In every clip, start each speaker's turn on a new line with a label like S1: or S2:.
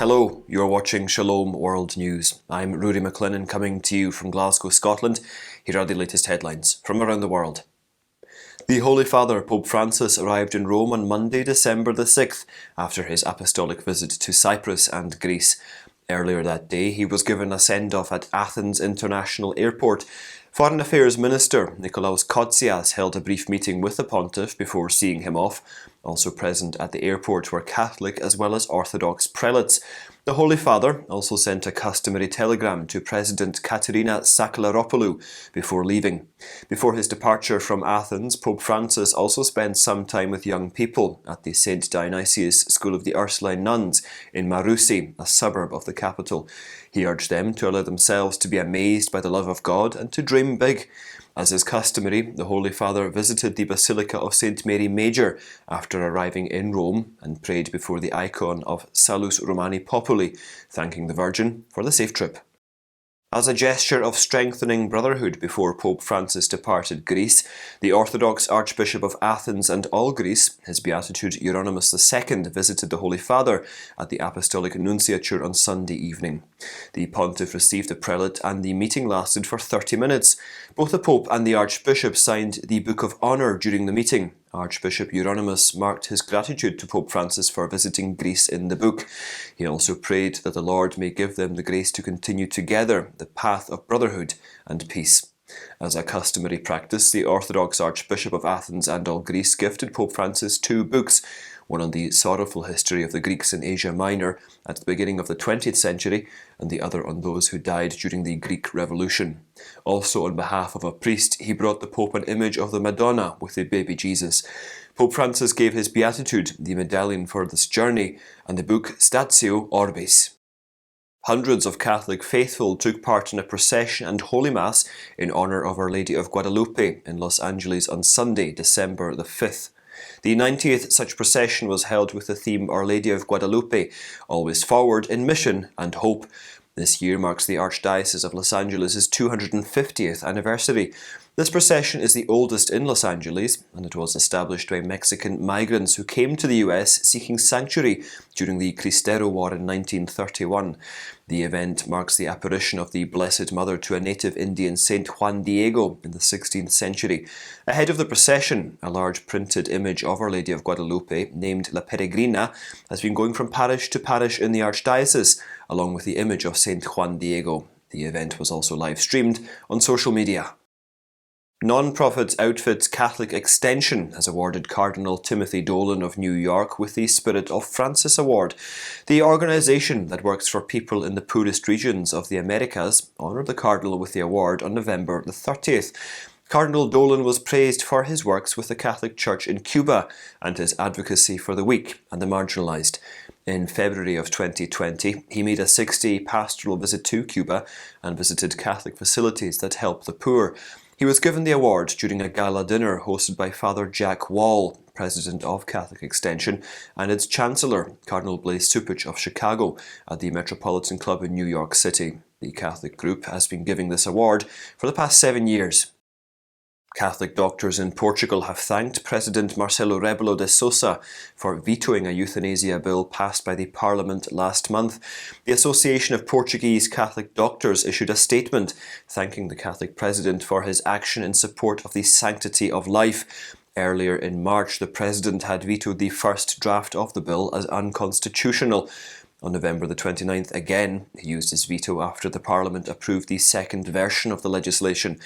S1: Hello, you're watching Shalom World News. I'm Rory McLennan coming to you from Glasgow, Scotland. Here are the latest headlines from around the world. The Holy Father, Pope Francis, arrived in Rome on Monday, December the 6th, after his apostolic visit to Cyprus and Greece. Earlier that day, he was given a send-off at Athens International Airport. Foreign Affairs Minister Nikolaos Kotzias held a brief meeting with the pontiff before seeing him off. Also present at the airport were Catholic as well as Orthodox prelates. The Holy Father also sent a customary telegram to President Katerina Sakellaropoulou before leaving. Before his departure from Athens, Pope Francis also spent some time with young people at the St. Dionysius School of the Ursuline Nuns in Marousi, a suburb of the capital. He urged them to allow themselves to be amazed by the love of God and to dream big. As is customary, the Holy Father visited the Basilica of St. Mary Major after arriving in Rome and prayed before the icon of Salus Romani Populi, thanking the Virgin for the safe trip. As a gesture of strengthening brotherhood before Pope Francis departed Greece, the Orthodox Archbishop of Athens and all Greece, His Beatitude Ieronymos II, visited the Holy Father at the Apostolic Nunciature on Sunday evening. The pontiff received the prelate and the meeting lasted for 30 minutes. Both the Pope and the Archbishop signed the Book of Honour during the meeting. Archbishop Ieronymos marked his gratitude to Pope Francis for visiting Greece in the book. He also prayed that the Lord may give them the grace to continue together the path of brotherhood and peace. As a customary practice, the Orthodox Archbishop of Athens and all Greece gifted Pope Francis 2 books, one on the sorrowful history of the Greeks in Asia Minor at the beginning of the 20th century, and the other on those who died during the Greek Revolution. Also, on behalf of a priest, he brought the Pope an image of the Madonna with the baby Jesus. Pope Francis gave his beatitude, the medallion for this journey, and the book Statio Orbis. Hundreds of Catholic faithful took part in a procession and Holy Mass in honour of Our Lady of Guadalupe in Los Angeles on Sunday, December the 5th. The 90th such procession was held with the theme Our Lady of Guadalupe, always forward in mission and hope. This year marks the Archdiocese of Los Angeles' 250th anniversary. This procession is the oldest in Los Angeles, and it was established by Mexican migrants who came to the US seeking sanctuary during the Cristero War in 1931. The event marks the apparition of the Blessed Mother to a native Indian Saint Juan Diego in the 16th century. Ahead of the procession, a large printed image of Our Lady of Guadalupe, named La Peregrina, has been going from parish to parish in the Archdiocese, along with the image of Saint Juan Diego. The event was also live-streamed on social media. Non-profit outfit Catholic Extension has awarded Cardinal Timothy Dolan of New York with the Spirit of Francis Award. The organisation that works for people in the poorest regions of the Americas honoured the Cardinal with the award on November the 30th. Cardinal Dolan was praised for his works with the Catholic Church in Cuba and his advocacy for the weak and the marginalised. In February of 2020, he made a 6-day pastoral visit to Cuba and visited Catholic facilities that help the poor. He was given the award during a gala dinner hosted by Father Jack Wall, President of Catholic Extension, and its Chancellor, Cardinal Blaise Cupich of Chicago, at the Metropolitan Club in New York City. The Catholic group has been giving this award for the past 7 years. Catholic doctors in Portugal have thanked President Marcelo Rebelo de Sousa for vetoing a euthanasia bill passed by the Parliament last month. The Association of Portuguese Catholic Doctors issued a statement thanking the Catholic president for his action in support of the sanctity of life. Earlier in March, the president had vetoed the first draft of the bill as unconstitutional. On November the 29th, again, he used his veto after the Parliament approved the second version of the legislation.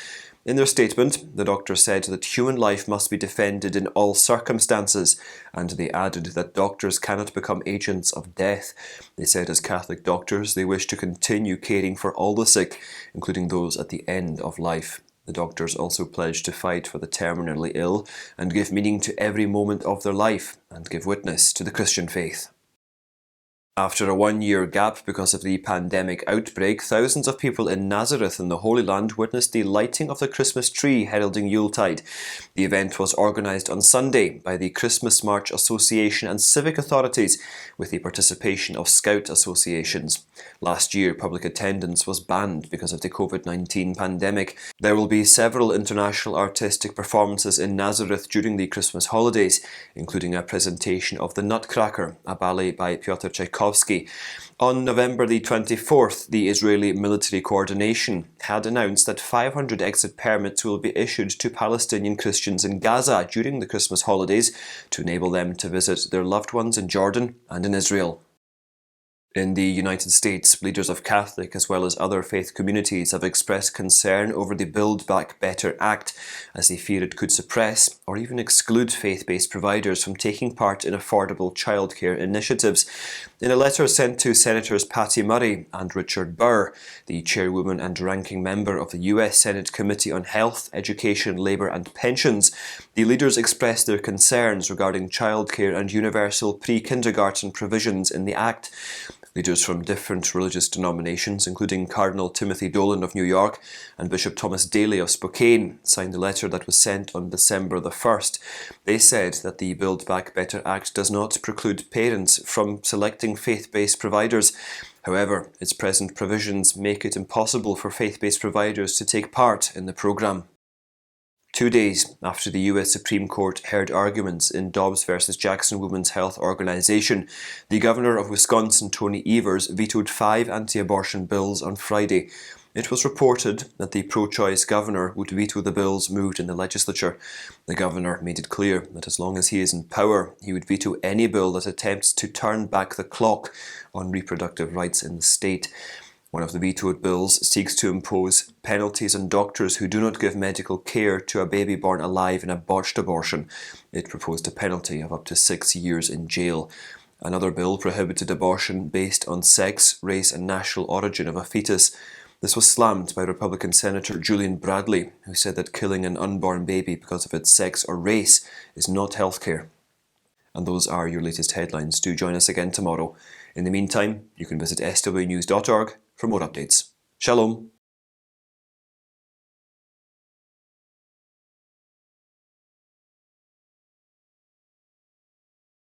S1: In their statement, the doctors said that human life must be defended in all circumstances, and they added that doctors cannot become agents of death. They said as Catholic doctors, they wish to continue caring for all the sick, including those at the end of life. The doctors also pledged to fight for the terminally ill and give meaning to every moment of their life and give witness to the Christian faith. After a 1-year gap because of the pandemic outbreak, thousands of people in Nazareth in the Holy Land witnessed the lighting of the Christmas tree heralding Yuletide. The event was organised on Sunday by the Christmas March Association and civic authorities with the participation of Scout associations. Last year, public attendance was banned because of the COVID-19 pandemic. There will be several international artistic performances in Nazareth during the Christmas holidays, including a presentation of The Nutcracker, a ballet by Piotr Tchaikovsky, Kotzias. On November the 24th, the Israeli military coordination had announced that 500 exit permits will be issued to Palestinian Christians in Gaza during the Christmas holidays to enable them to visit their loved ones in Jordan and in Israel. In the United States, leaders of Catholic as well as other faith communities have expressed concern over the Build Back Better Act, as they fear it could suppress or even exclude faith-based providers from taking part in affordable childcare initiatives. In a letter sent to Senators Patty Murray and Richard Burr, the chairwoman and ranking member of the US Senate Committee on Health, Education, Labour and Pensions, the leaders expressed their concerns regarding childcare and universal pre-kindergarten provisions in the Act. Leaders from different religious denominations, including Cardinal Timothy Dolan of New York and Bishop Thomas Daly of Spokane, signed the letter that was sent on December the 1st. They said that the Build Back Better Act does not preclude parents from selecting faith-based providers. However, its present provisions make it impossible for faith-based providers to take part in the programme. 2 days after the US Supreme Court heard arguments in Dobbs versus Jackson Women's Health Organization, the Governor of Wisconsin, Tony Evers, vetoed 5 anti-abortion bills on Friday. It was reported that the pro-choice governor would veto the bills moved in the legislature. The governor made it clear that as long as he is in power, he would veto any bill that attempts to turn back the clock on reproductive rights in the state. One of the vetoed bills seeks to impose penalties on doctors who do not give medical care to a baby born alive in a botched abortion. It proposed a penalty of up to 6 years in jail. Another bill prohibited abortion based on sex, race and national origin of a fetus. This was slammed by Republican Senator Julian Bradley, who said that killing an unborn baby because of its sex or race is not healthcare. And those are your latest headlines. Do join us again tomorrow. In the meantime, you can visit swnews.org for more updates. Shalom.